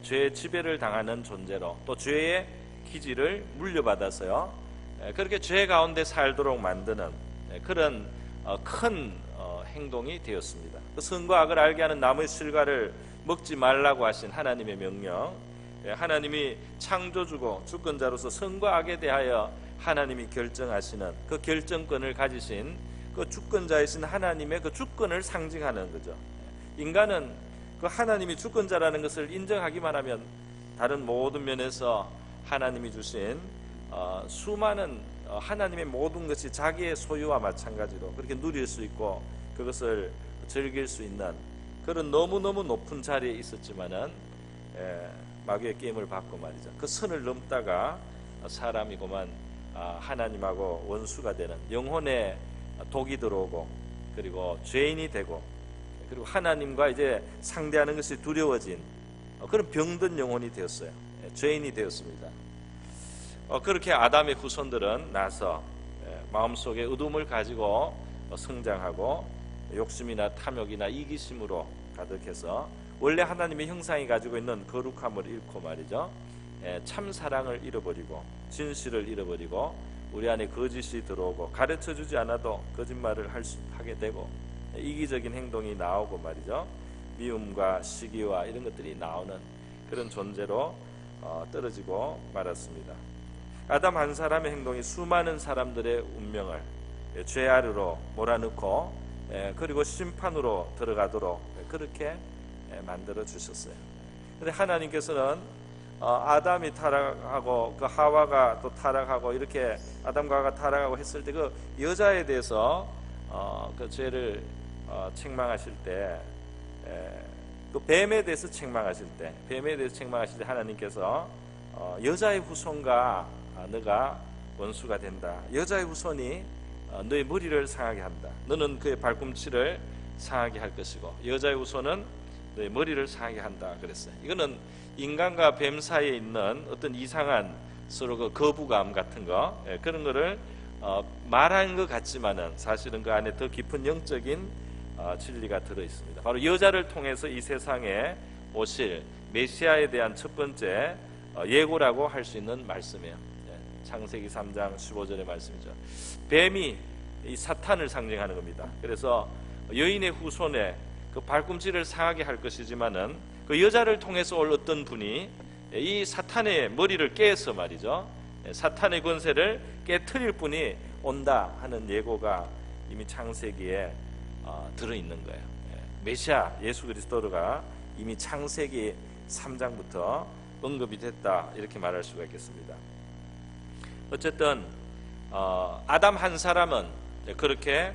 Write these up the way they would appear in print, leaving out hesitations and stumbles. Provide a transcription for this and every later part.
죄의 지배를 당하는 존재로 또 죄의 기질을 물려받아서요, 그렇게 죄 가운데 살도록 만드는 그런 큰 행동이 되었습니다. 그 선과 악을 알게 하는 나무의 실과를 먹지 말라고 하신 하나님의 명령, 하나님이 창조주고 주권자로서 선과 악에 대하여 하나님이 결정하시는 그 결정권을 가지신 그 주권자이신 하나님의 그 주권을 상징하는 거죠. 인간은 그 하나님이 주권자라는 것을 인정하기만 하면 다른 모든 면에서 하나님이 주신 수많은 하나님의 모든 것이 자기의 소유와 마찬가지로 그렇게 누릴 수 있고 그것을 즐길 수 있는 그런 너무너무 높은 자리에 있었지만은 마귀의 게임을 받고 말이죠. 그 선을 넘다가 사람이고만 하나님하고 원수가 되는 영혼에 독이 들어오고 그리고 죄인이 되고 그리고 하나님과 이제 상대하는 것이 두려워진 그런 병든 영혼이 되었어요. 죄인이 되었습니다. 그렇게 아담의 후손들은 나서 마음속에 어둠을 가지고 성장하고 욕심이나 탐욕이나 이기심으로 가득해서 원래 하나님의 형상이 가지고 있는 거룩함을 잃고 말이죠, 참 사랑을 잃어버리고 진실을 잃어버리고 우리 안에 거짓이 들어오고 가르쳐주지 않아도 거짓말을 하게 되고 이기적인 행동이 나오고 말이죠, 미움과 시기와 이런 것들이 나오는 그런 존재로 떨어지고 말았습니다. 아담 한 사람의 행동이 수많은 사람들의 운명을 죄 아래로 몰아넣고 그리고 심판으로 들어가도록 그렇게 만들어 주셨어요. 그런데 하나님께서는 아담이 타락하고 그 하와가 또 타락하고 이렇게 아담과 하와가 타락하고 했을 때 그 여자에 대해서 그 죄를 책망하실 때, 그 뱀에 대해서 책망하실 때, 하나님께서 여자의 후손과 너가 원수가 된다. 여자의 후손이 너의 머리를 상하게 한다. 너는 그의 발꿈치를 상하게 할 것이고 여자의 후손은 너의 머리를 상하게 한다 그랬어요. 이거는 인간과 뱀 사이에 있는 어떤 이상한 서로 그 거부감 같은 거, 그런 거를 말하는 것 같지만은 사실은 그 안에 더 깊은 영적인 진리가 들어 있습니다. 바로 여자를 통해서 이 세상에 오실 메시아에 대한 첫 번째 예고라고 할 수 있는 말씀이에요. 창세기 3장 15절의 말씀이죠. 뱀이 이 사탄을 상징하는 겁니다. 그래서 여인의 후손에 그 발꿈치를 상하게 할 것이지만은 그 여자를 통해서 올 어떤 분이 이 사탄의 머리를 깨서 말이죠, 사탄의 권세를 깨트릴 분이 온다 하는 예고가 이미 창세기에 들어있는 거예요. 메시아 예수 그리스도가 이미 창세기 3장부터 언급이 됐다 이렇게 말할 수가 있겠습니다. 어쨌든 아담 한 사람은 그렇게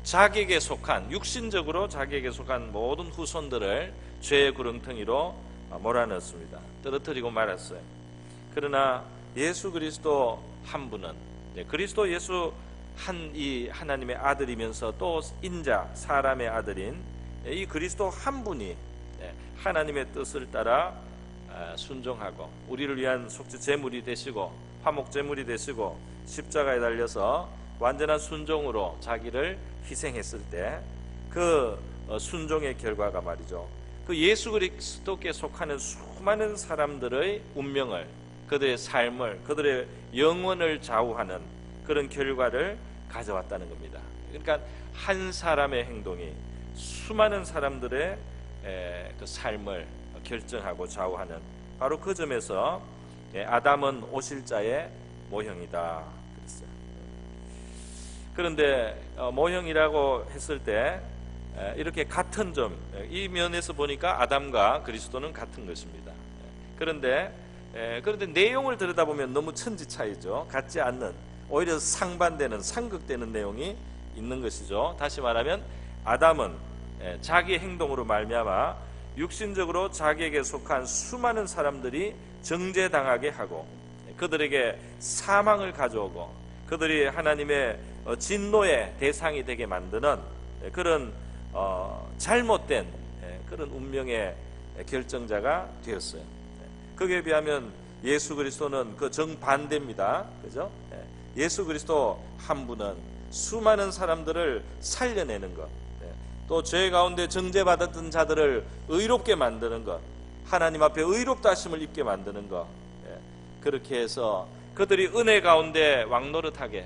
자기에게 속한, 육신적으로 자기에게 속한 모든 후손들을 죄의 구렁텅이로 몰아넣었습니다. 떨어뜨리고 말았어요. 그러나 예수 그리스도 한 분은, 그리스도 예수 이 하나님의 아들이면서 또 인자 사람의 아들인 이 그리스도 한 분이 하나님의 뜻을 따라 순종하고 우리를 위한 속죄 제물이 되시고 화목 제물이 되시고 십자가에 달려서 완전한 순종으로 자기를 희생했을 때 그 순종의 결과가 말이죠, 그 예수 그리스도께 속하는 수많은 사람들의 운명을, 그들의 삶을, 그들의 영혼을 좌우하는 그런 결과를 가져왔다는 겁니다. 그러니까 한 사람의 행동이 수많은 사람들의 그 삶을 결정하고 좌우하는, 바로 그 점에서 아담은 오실자의 모형이다 그랬어요. 그런데 모형이라고 했을 때 이렇게 같은 점, 이 면에서 보니까 아담과 그리스도는 같은 것입니다. 그런데 내용을 들여다보면 너무 천지 차이죠. 같지 않는, 오히려 상반되는, 상극되는 내용이 있는 것이죠. 다시 말하면 아담은 자기 행동으로 말미암아 육신적으로 자기에게 속한 수많은 사람들이 정죄당하게 하고 그들에게 사망을 가져오고 그들이 하나님의 진노의 대상이 되게 만드는 그런 잘못된 그런 운명의 결정자가 되었어요. 거기에 비하면 예수 그리스도는 그 정반대입니다. 그죠? 예수 그리스도 한 분은 수많은 사람들을 살려내는 것, 또 죄 가운데 정죄받았던 자들을 의롭게 만드는 것, 하나님 앞에 의롭다 하심을 입게 만드는 것, 그렇게 해서 그들이 은혜 가운데 왕노릇하게,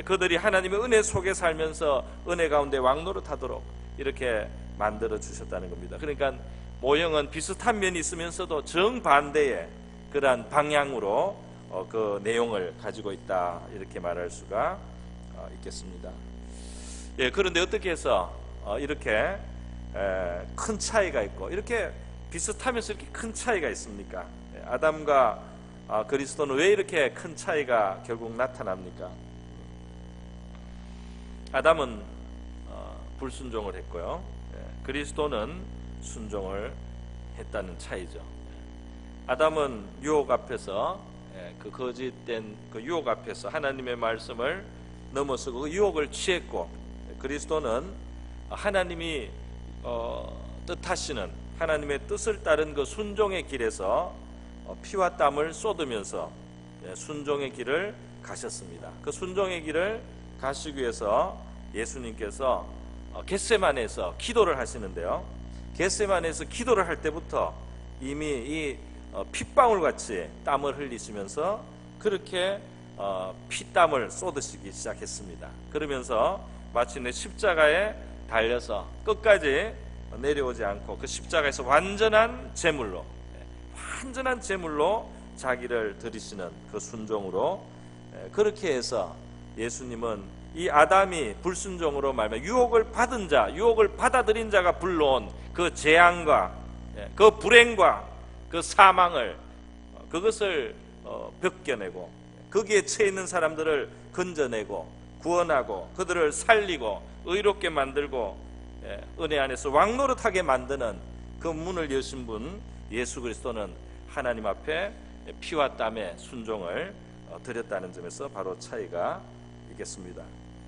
그들이 하나님의 은혜 속에 살면서 은혜 가운데 왕노릇하도록 이렇게 만들어 주셨다는 겁니다. 그러니까 모형은 비슷한 면이 있으면서도 정반대의 그러한 방향으로 그 내용을 가지고 있다, 이렇게 말할 수가 있겠습니다. 그런데 어떻게 해서 이렇게 큰 차이가 있고 이렇게 비슷하면서 이렇게 큰 차이가 있습니까? 아담과 그리스도는 왜 이렇게 큰 차이가 결국 나타납니까? 아담은 불순종을 했고요, 그리스도는 순종을 했다는 차이죠. 아담은 유혹 앞에서, 그 거짓된 그 유혹 앞에서 하나님의 말씀을 넘어서고 그 유혹을 취했고, 그리스도는 하나님이 뜻하시는 하나님의 뜻을 따른 그 순종의 길에서 피와 땀을 쏟으면서 순종의 길을 가셨습니다. 그 순종의 길을 가시기 위해서 예수님께서 겟세마네에서 기도를 하시는데요, 겟세마네에서 기도를 할 때부터 이미 이 핏방울 같이 땀을 흘리시면서 그렇게 피땀을 쏟으시기 시작했습니다. 그러면서 마침내 십자가에 달려서 끝까지 내려오지 않고 그 십자가에서 완전한 제물로 자기를 드리시는 그 순종으로, 그렇게 해서 예수님은 이 아담이 불순종으로 말하면 유혹을 받은 자, 유혹을 받아들인 자가 불러온 그 재앙과 그 불행과 그 사망을, 그것을 벗겨내고 거기에 처해 있는 사람들을 건져내고 구원하고 그들을 살리고 의롭게 만들고 은혜 안에서 왕노릇하게 만드는 그 문을 여신 분 예수 그리스도는 하나님 앞에 피와 땀의 순종을 드렸다는 점에서 바로 차이가 있겠습니다.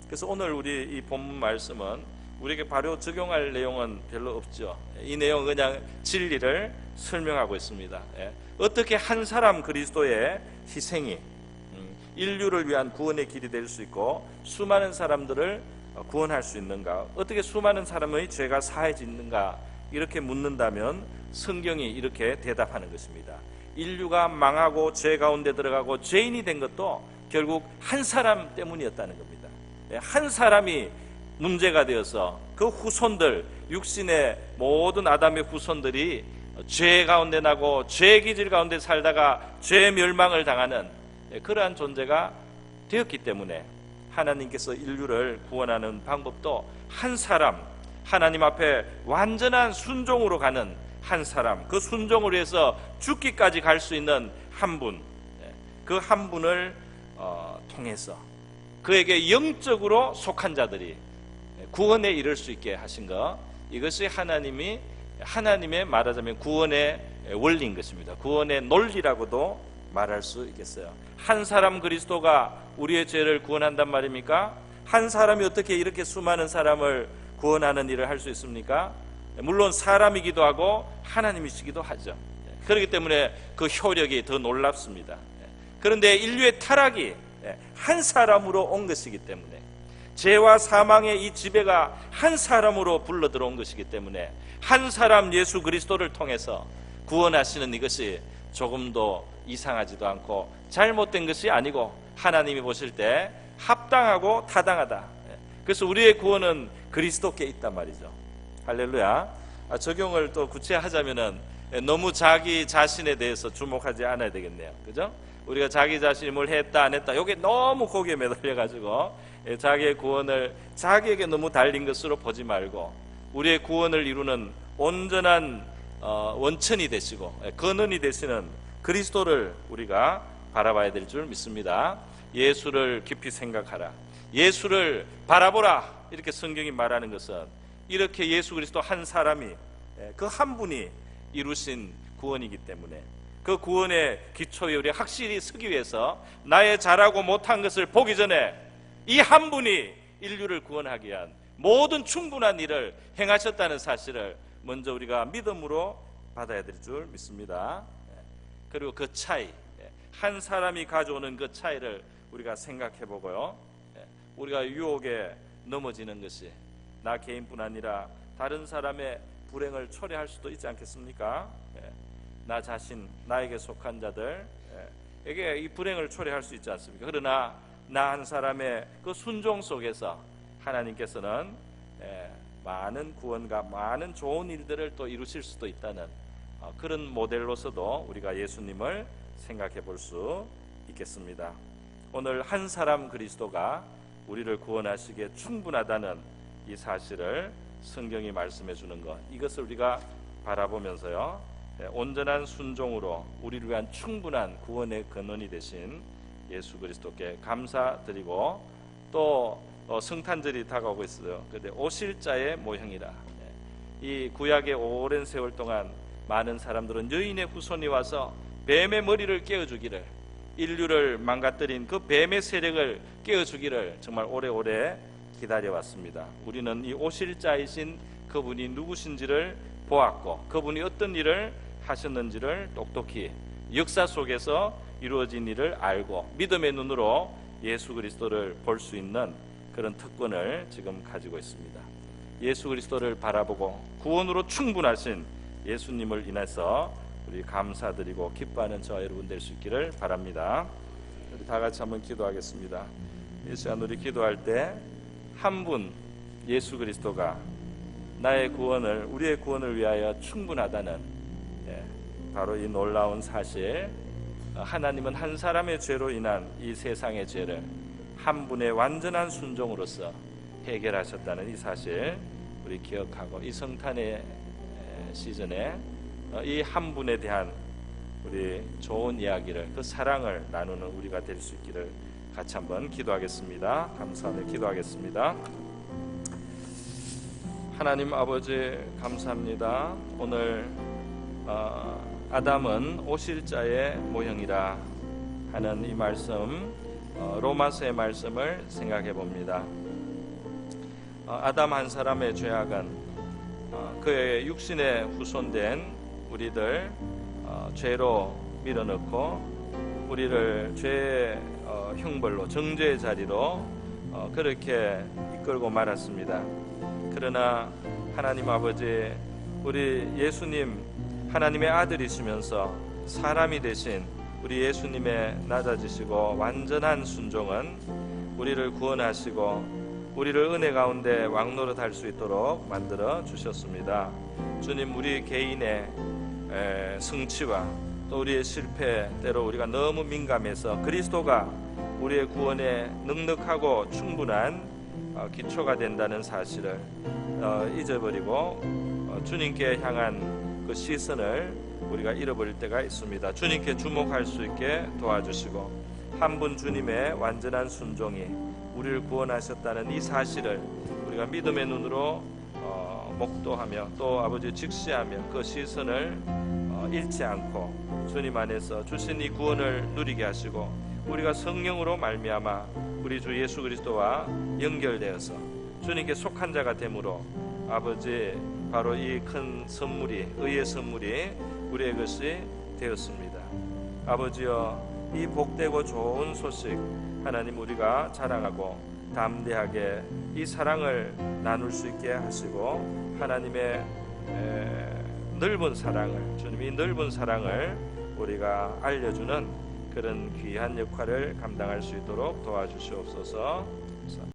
그래서 오늘 우리 이 본문 말씀은 우리에게 바로 적용할 내용은 별로 없죠. 이 내용은 그냥 진리를 설명하고 있습니다. 어떻게 한 사람 그리스도의 희생이 인류를 위한 구원의 길이 될 수 있고 수많은 사람들을 구원할 수 있는가, 어떻게 수많은 사람의 죄가 사해지는가, 이렇게 묻는다면 성경이 이렇게 대답하는 것입니다. 인류가 망하고 죄 가운데 들어가고 죄인이 된 것도 결국 한 사람 때문이었다는 겁니다. 한 사람이 문제가 되어서 그 후손들, 육신의 모든 아담의 후손들이 죄 가운데 나고 죄 기질 가운데 살다가 죄 멸망을 당하는 그러한 존재가 되었기 때문에 하나님께서 인류를 구원하는 방법도 한 사람, 하나님 앞에 완전한 순종으로 가는 한 사람, 그 순종을 위해서 죽기까지 갈 수 있는 한 분, 그 한 분을 통해서 그에게 영적으로 속한 자들이 구원에 이를 수 있게 하신 것, 이것이 하나님의 말하자면 구원의 원리인 것입니다. 구원의 논리라고도 말할 수 있겠어요. 한 사람 그리스도가 우리의 죄를 구원한단 말입니까? 한 사람이 어떻게 이렇게 수많은 사람을 구원하는 일을 할 수 있습니까? 물론 사람이기도 하고 하나님이시기도 하죠. 그렇기 때문에 그 효력이 더 놀랍습니다. 그런데 인류의 타락이 한 사람으로 온 것이기 때문에, 죄와 사망의 이 지배가 한 사람으로 불러 들어온 것이기 때문에 한 사람 예수 그리스도를 통해서 구원하시는 이것이 조금도 이상하지도 않고 잘못된 것이 아니고 하나님이 보실 때 합당하고 타당하다. 그래서 우리의 구원은 그리스도께 있단 말이죠. 할렐루야. 적용을 또 구체하자면은 너무 자기 자신에 대해서 주목하지 않아야 되겠네요. 그죠? 우리가 자기 자신이 뭘 했다 안 했다, 이게 너무 거기에 매달려 가지고 자기의 구원을 자기에게 너무 달린 것으로 보지 말고 우리의 구원을 이루는 온전한 원천이 되시고 근원이 되시는 그리스도를 우리가 바라봐야 될 줄 믿습니다. 예수를 깊이 생각하라, 예수를 바라보라, 이렇게 성경이 말하는 것은 이렇게 예수 그리스도 한 사람이, 그 한 분이 이루신 구원이기 때문에 그 구원의 기초에 우리 확실히 서기 위해서 나의 잘하고 못한 것을 보기 전에 이 한 분이 인류를 구원하기 위한 모든 충분한 일을 행하셨다는 사실을 먼저 우리가 믿음으로 받아야 될 줄 믿습니다. 그리고 그 차이, 한 사람이 가져오는 그 차이를 우리가 생각해 보고요, 우리가 유혹에 넘어지는 것이 나 개인뿐 아니라 다른 사람의 불행을 초래할 수도 있지 않겠습니까? 나 자신, 나에게 속한 자들에게 이 불행을 초래할 수 있지 않습니까? 그러나 나 한 사람의 그 순종 속에서 하나님께서는 많은 구원과 많은 좋은 일들을 또 이루실 수도 있다는 그런 모델로서도 우리가 예수님을 생각해 볼 수 있겠습니다. 오늘 한 사람 그리스도가 우리를 구원하시기에 충분하다는 이 사실을 성경이 말씀해 주는 것, 이것을 우리가 바라보면서요, 온전한 순종으로 우리를 위한 충분한 구원의 근원이 되신 예수 그리스도께 감사드리고, 또 성탄절이 다가오고 있어요. 그런데 오실 자의 모형이라, 이 구약의 오랜 세월 동안 많은 사람들은 여인의 후손이 와서 뱀의 머리를 깨어주기를, 인류를 망가뜨린 그 뱀의 세력을 깨어주기를 정말 오래오래 기다려왔습니다. 우리는 이 오실 자이신 그분이 누구신지를 보았고, 그분이 어떤 일을 하셨는지를 똑똑히 역사 속에서 이루어진 일을 알고 믿음의 눈으로 예수 그리스도를 볼 수 있는 그런 특권을 지금 가지고 있습니다. 예수 그리스도를 바라보고 구원으로 충분하신 예수님을 인해서 우리 감사드리고 기뻐하는 저와 여러분 될 수 있기를 바랍니다. 우리 다 같이 한번 기도하겠습니다. 이 시간 우리 기도할 때 한 분 예수 그리스도가 나의 구원을, 우리의 구원을 위하여 충분하다는 바로 이 놀라운 사실, 하나님은 한 사람의 죄로 인한 이 세상의 죄를 한 분의 완전한 순종으로서 해결하셨다는 이 사실 우리 기억하고, 이 성탄의 시즌에 이 한 분에 대한 우리 좋은 이야기를, 그 사랑을 나누는 우리가 될 수 있기를 같이 한번 기도하겠습니다. 감사하며 기도하겠습니다. 하나님 아버지 감사합니다. 오늘 아담은 오실 자의 모형이라 하는 이 말씀, 로마서의 말씀을 생각해 봅니다. 아담 한 사람의 죄악은 그의 육신에 후손된 우리들 죄로 밀어넣고 우리를 죄의 형벌로, 정죄의 자리로 그렇게 이끌고 말았습니다. 그러나 하나님 아버지, 우리 예수님 하나님의 아들이시면서 사람이 되신 우리 예수님의 낮아지시고 완전한 순종은 우리를 구원하시고 우리를 은혜 가운데 왕노릇할 수 있도록 만들어 주셨습니다. 주님, 우리 개인의 성취와 또 우리의 실패, 때로 우리가 너무 민감해서 그리스도가 우리의 구원에 넉넉하고 충분한 기초가 된다는 사실을 잊어버리고 주님께 향한 그 시선을 우리가 잃어버릴 때가 있습니다. 주님께 주목할 수 있게 도와주시고, 한 분 주님의 완전한 순종이 우리를 구원하셨다는 이 사실을 우리가 믿음의 눈으로 목도하며 또 아버지 직시하며 그 시선을 잃지 않고 주님 안에서 주신 이 구원을 누리게 하시고, 우리가 성령으로 말미암아 우리 주 예수 그리스도와 연결되어서 주님께 속한 자가 되므로 아버지, 바로 이 큰 선물이, 의의 선물이 우리의 것이 되었습니다. 아버지여, 이 복되고 좋은 소식 하나님 우리가 자랑하고 담대하게 이 사랑을 나눌 수 있게 하시고, 하나님의 넓은 사랑을, 주님이 넓은 사랑을 우리가 알려주는 그런 귀한 역할을 감당할 수 있도록 도와주시옵소서.